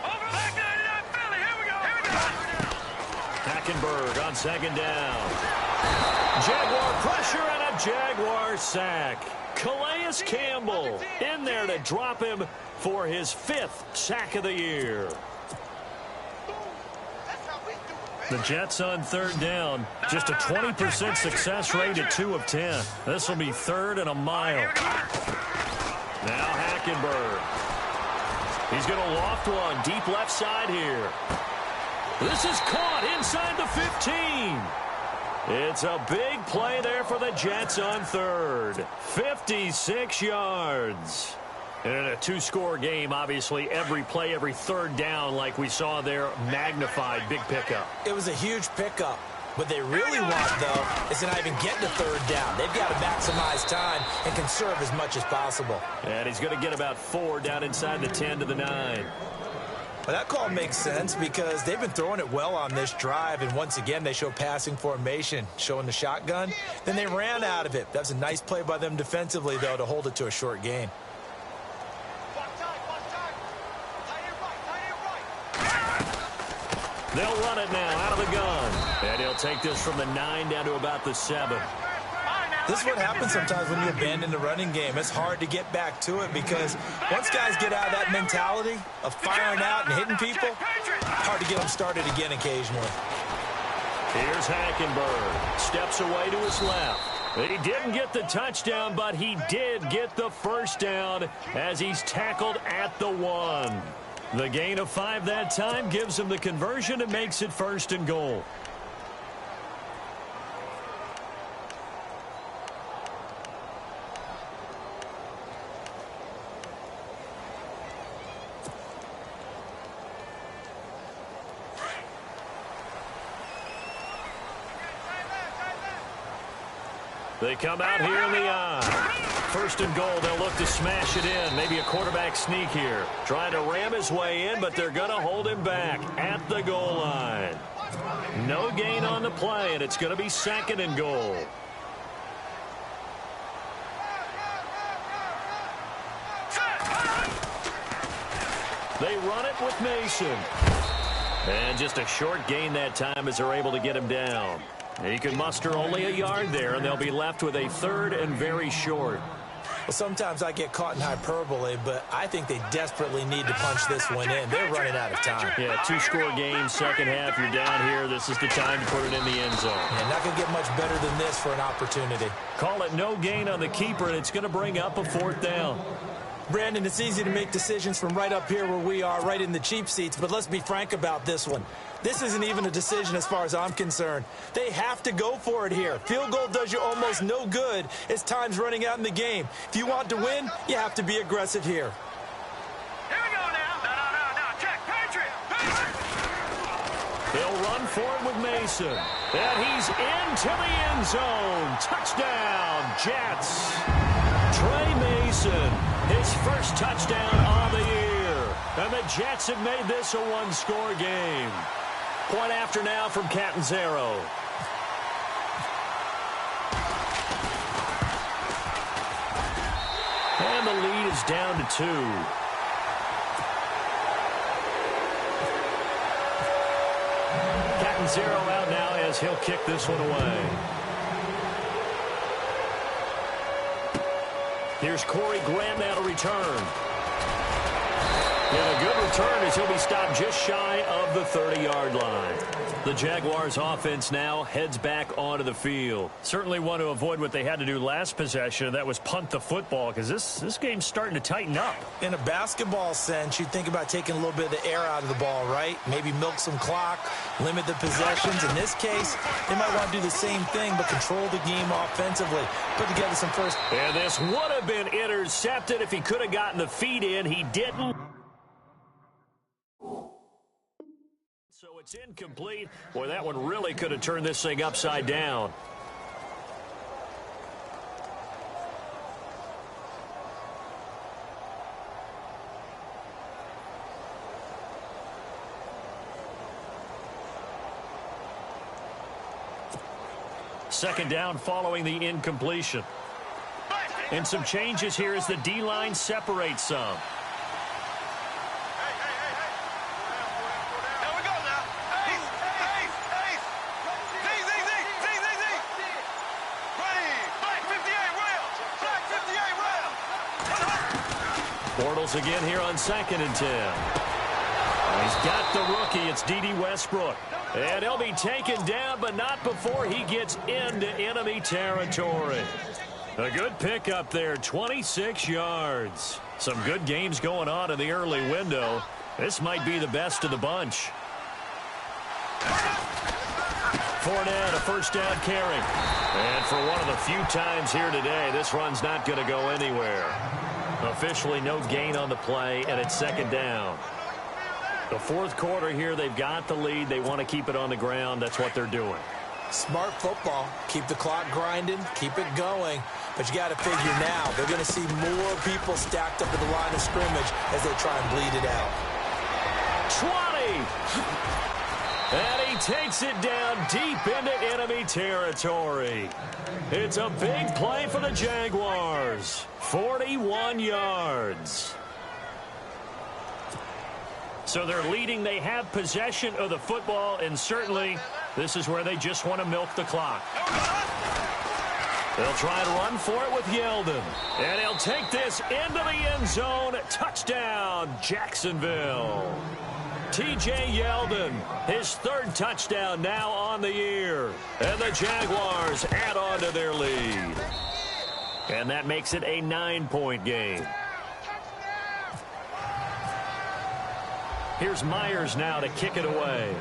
Over back 99 Philly. Here we go. Hackenberg on second down. Jaguar pressure and a Jaguar sack. Calais Campbell in there to drop him for his 5th sack of the year. The Jets on third down. Just a 20% success rate at 2 of 10. This will be 3rd and a mile. Now Hackenberg. He's going to loft one deep left side here. This is caught inside the 15. It's a big play there for the Jets on third. 56 yards. And in a 2-score game, obviously, every play, every third down, like we saw there, magnified, big pickup. It was a huge pickup. What they really want, though, is to not even get to third down. They've got to maximize time and conserve as much as possible. And he's going to get about 4 down inside the 10 to the 9. Well, that call makes sense because they've been throwing it well on this drive, and once again, they show passing formation, showing the shotgun. Then they ran out of it. That's a nice play by them defensively, though, to hold it to a short gain. They'll run it now out of the gun. And he'll take this from the 9 down to about the 7. This is what happens sometimes when you abandon the running game. It's hard to get back to it because once guys get out of that mentality of firing out and hitting people, hard to get them started again occasionally. Here's Hackenberg. Steps away to his left. He didn't get the touchdown, but he did get the first down as he's tackled at the 1. The gain of 5 that time gives him the conversion and makes it 1st and goal. They come out here in the eye. 1st and goal, they'll look to smash it in. Maybe a quarterback sneak here. Trying to ram his way in, but they're going to hold him back at the goal line. No gain on the play, and it's going to be 2nd and goal. They run it with Mason. And just a short gain that time as they're able to get him down. He can muster only a yard there, and they'll be left with a 3rd and very short. Well, sometimes I get caught in hyperbole, but I think they desperately need to punch this one in. They're running out of time. Yeah, 2-score game, second half, you're down here. This is the time to put it in the end zone. And not going to get much better than this for an opportunity. Call it no gain on the keeper, and it's going to bring up a 4th down. Brandon, it's easy to make decisions from right up here where we are, right in the cheap seats, but let's be frank about this one. This isn't even a decision as far as I'm concerned. They have to go for it here. Field goal does you almost no good as time's running out in the game. If you want to win, you have to be aggressive here. Here we go now. No. Check. Patriot. They'll run for it with Mason. And he's into the end zone. Touchdown, Jets. Trey Mason, his 1st touchdown on the year. And the Jets have made this a 1-score game. Point after now from Catanzaro. And the lead is down to 2. and 0 out now as he'll kick this one away. Here's Corey Graham now to return. And a good return as he'll be stopped just shy of the 30-yard line. The Jaguars offense now heads back onto the field. Certainly want to avoid what they had to do last possession. That was punt the football, because this game's starting to tighten up. In a basketball sense, you think about taking a little bit of the air out of the ball, right? Maybe milk some clock, limit the possessions. In this case, they might want to do the same thing, but control the game offensively. Put together some first. And this would have been intercepted if he could have gotten the feet in. He didn't. So it's incomplete. Boy, that one really could have turned this thing upside down. Second down following the incompletion. And some changes here as the D-line separates some. Bortles again here on 2nd and 10. He's got the rookie. It's D.D. Westbrook. And he'll be taken down, but not before he gets into enemy territory. A good pickup there, 26 yards. Some good games going on in the early window. This might be the best of the bunch. Fournette, a first down carry. And for one of the few times here today, this run's not going to go anywhere. Officially no gain on the play, and it's second down. The fourth quarter here, they've got the lead. They want to keep it on the ground. That's what they're doing. Smart football. Keep the clock grinding. Keep it going. But you got to figure now, they're going to see more people stacked up at the line of scrimmage as they try and bleed it out. 20! And he takes it down deep into enemy territory. It's a big play for the Jaguars. 41 yards. So they're leading. They have possession of the football, and certainly this is where they just want to milk the clock. They'll try to run for it with Yeldon. And he'll take this into the end zone. Touchdown, Jacksonville. T.J. Yeldon, his third touchdown now on the year. And the Jaguars add on to their lead. And that makes it a 9-point game. Here's Myers now to kick it away.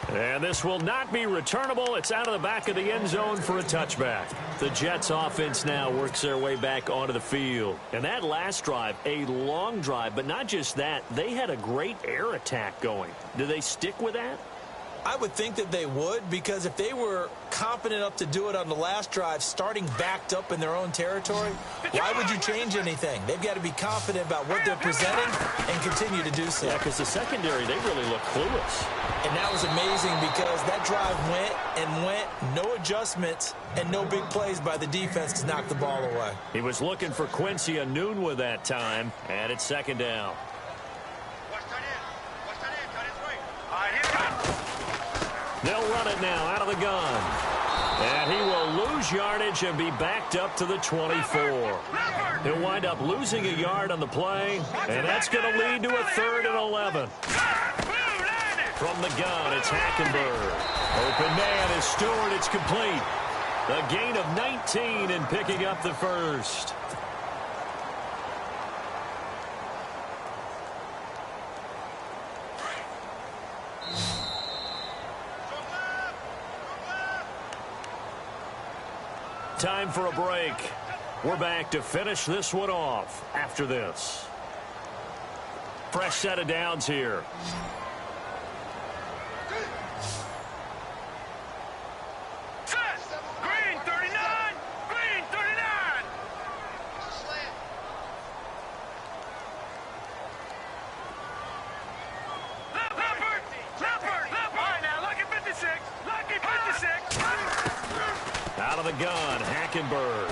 And this will not be returnable. It's out of the back of the end zone for a touchback. The Jets offense now works their way back onto the field. And that last drive, a long drive, but not just that, they had a great air attack going. Do they stick with that? I would think that they would, because if they were confident enough to do it on the last drive, starting backed up in their own territory, why would you change anything? They've got to be confident about what they're presenting and continue to do so. Yeah, because the secondary, they really look clueless. And that was amazing because that drive went and went, no adjustments, and no big plays by the defense to knock the ball away. He was looking for Quincy Enunwa that time, and it's second down. They'll run it now out of the gun. And he will lose yardage and be backed up to the 24. He'll wind up losing a yard on the play, and that's going to lead to a 3rd and 11. From the gun, it's Hackenberg. Open man is Stewart. It's complete. A gain of 19 and picking up the first. Time for a break. We're back to finish this one off after this. Fresh set of downs here. Green 39! Green 39! Leopard! Leopard! All right, now, lucky 56! Lucky 56! Out of the gun, Hackenberg.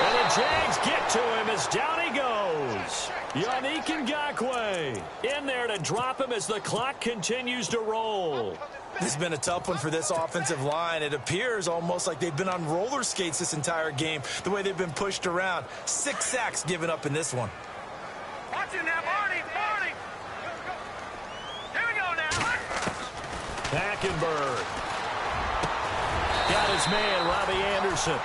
And the Jags get to him as down he goes. Yannick Ngakoue in there to drop him as the clock continues to roll. This has been a tough one for this offensive line. It appears almost like they've been on roller skates this entire game, the way they've been pushed around. 6 sacks given up in this one. Watch him now, Barney. Here we go now. Hackenberg. Got his man, Robbie Anderson.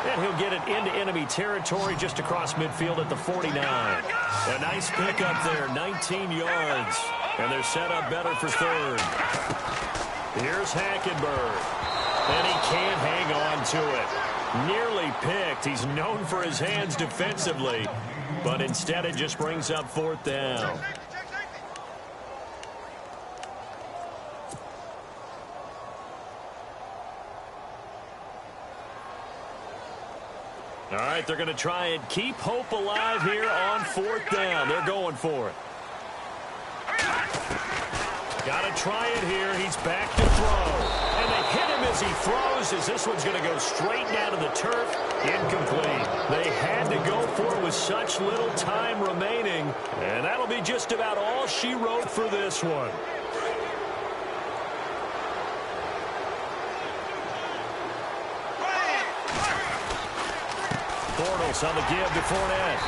And he'll get it into enemy territory just across midfield at the 49. A nice pickup there, 19 yards. And they're set up better for third. Here's Hackenberg. And he can't hang on to it. Nearly picked. He's known for his hands defensively. But instead it just brings up fourth down. All right, they're going to try and keep hope alive here on fourth down. They're going for it. Got to try it here. He's back to throw. And they hit him as he throws, as this one's going to go straight down to the turf. Incomplete. They had to go for it with such little time remaining. And that'll be just about all she wrote for this one. Bortles on the give to Fournette.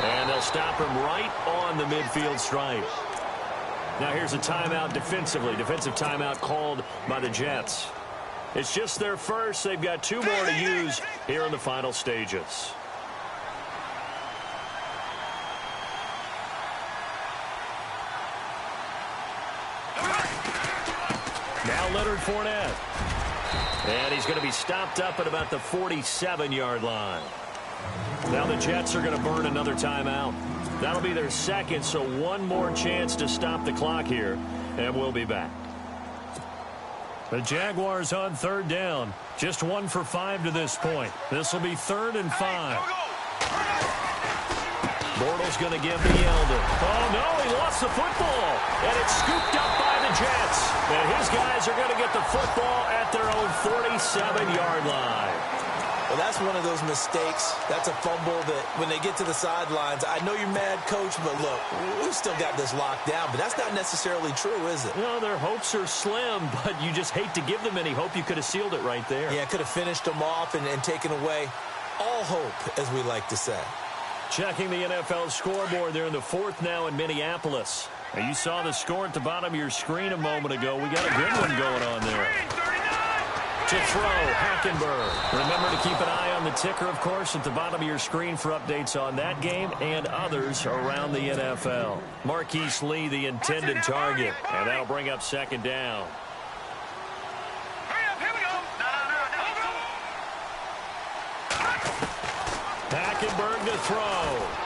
And they'll stop him right on the midfield stripe. Now here's a timeout defensively. Defensive timeout called by the Jets. It's just their first. They've got 2 more to use here in the final stages. Now Leonard Fournette. And he's going to be stopped up at about the 47-yard line. Now the Jets are going to burn another timeout. That'll be their second, so one more chance to stop the clock here, and we'll be back. The Jaguars on third down. Just 1 for 5 to this point. This will be 3rd and 5. Bortles going to give to Yeldon. Oh, no, he lost the football. And it's scooped up by the Jets. And his guys are going to get the football at their own 47-yard line. Well, that's one of those mistakes. That's a fumble that when they get to the sidelines, I know you're mad, Coach, but look, we've still got this locked down. But that's not necessarily true, is it? No, their hopes are slim, but you just hate to give them any hope. You could have sealed it right there. Yeah, could have finished them off and taken away all hope, as we like to say. Checking the NFL scoreboard there in the 4th now in Minneapolis. And you saw the score at the bottom of your screen a moment ago. We got a good one going on there. To throw, Hackenberg. Remember to keep an eye on the ticker, of course, at the bottom of your screen for updates on that game and others around the NFL. Marquise Lee, the intended target, and that'll bring up 2nd down. Hackenberg to throw.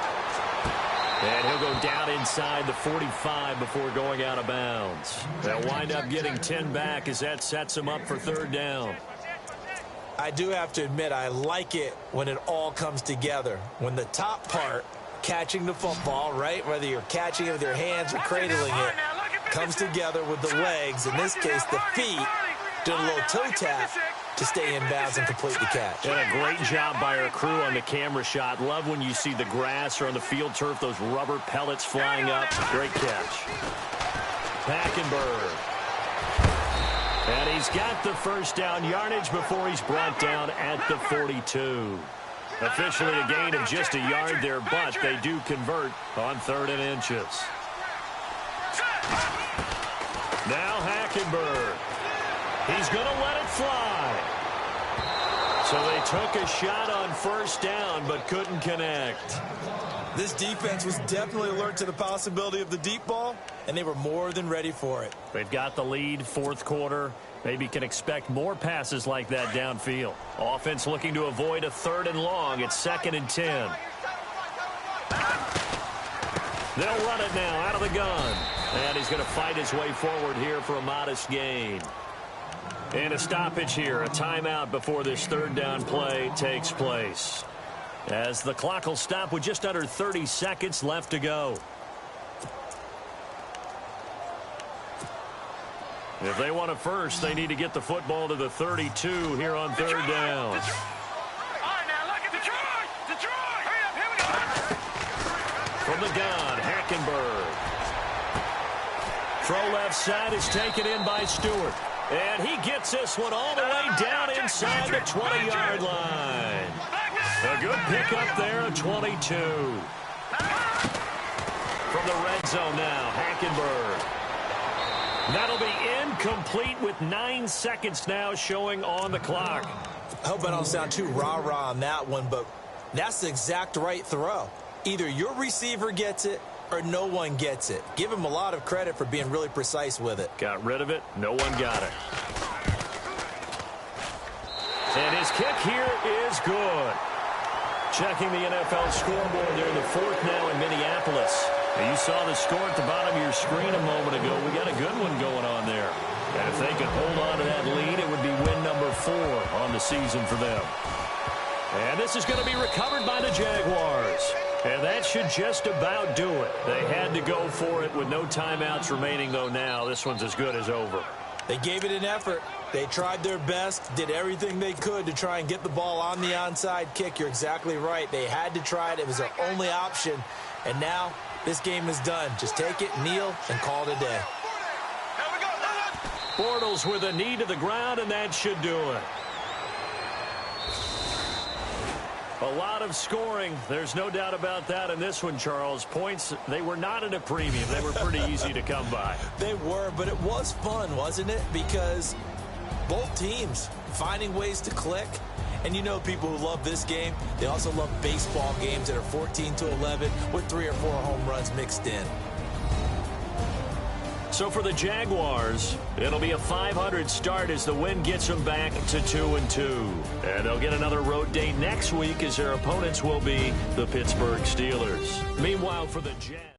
And he'll go down inside the 45 before going out of bounds. They'll wind up getting 10 back as that sets him up for 3rd down. I do have to admit, I like it when it all comes together. When the top part, catching the football, right, whether you're catching it with your hands or cradling it, comes together with the legs, in this case the feet, doing a little toe tap to stay in bounds and complete the catch. And a great job by our crew on the camera shot. Love when you see the grass or on the field turf, those rubber pellets flying up. Great catch. Hackenberg. And he's got the 1st down yardage before he's brought down at the 42. Officially a gain of just a yard there, but they do convert on 3rd and inches. Now Hackenberg. He's going to let it fly. So they took a shot on 1st down, but couldn't connect. This defense was definitely alert to the possibility of the deep ball, and they were more than ready for it. They've got the lead, 4th quarter. Maybe can expect more passes like that downfield. Offense looking to avoid a 3rd and long. It's 2nd and 10. They'll run it now out of the gun. And he's going to fight his way forward here for a modest gain. And a stoppage here, a timeout before this 3rd down play takes place. As the clock will stop with just under 30 seconds left to go. If they want a first, they need to get the football to the 32 here on 3rd down. All right, now look at the try. From the gun, Hackenberg. Throw left side is taken in by Stewart. And he gets this one all the way down inside the 20-yard line. A good pickup there of 22. From the red zone now, Hackenberg. That'll be incomplete with 9 seconds now showing on the clock. I hope I don't sound too rah-rah on that one, but that's the exact right throw. Either your receiver gets it or no one gets it. Give him a lot of credit for being really precise with it. Got rid of it. No one got it. And his kick here is good. Checking the NFL scoreboard there in the fourth now in Minneapolis. Now you saw the score at the bottom of your screen a moment ago. We got a good one going on there. And if they could hold on to that lead, it would be win number 4 on the season for them. And this is going to be recovered by the Jaguars. And that should just about do it. They had to go for it with no timeouts remaining, though now. This one's as good as over. They gave it an effort. They tried their best, did everything they could to try and get the ball on the onside kick. You're exactly right. They had to try it. It was their only option. And now this game is done. Just take it, kneel, and call it a day. Bortles with a knee to the ground, and that should do it. A lot of scoring. There's no doubt about that in this one, Charles. Points, they were not at a premium. They were pretty easy to come by. They were, but it was fun, wasn't it? Because both teams finding ways to click. And you know people who love this game, they also love baseball games that are 14-11 with 3 or 4 home runs mixed in. So for the Jaguars, it'll be a .500 start as the win gets them back to 2-2. And they'll get another road date next week as their opponents will be the Pittsburgh Steelers. Meanwhile, for the Jags.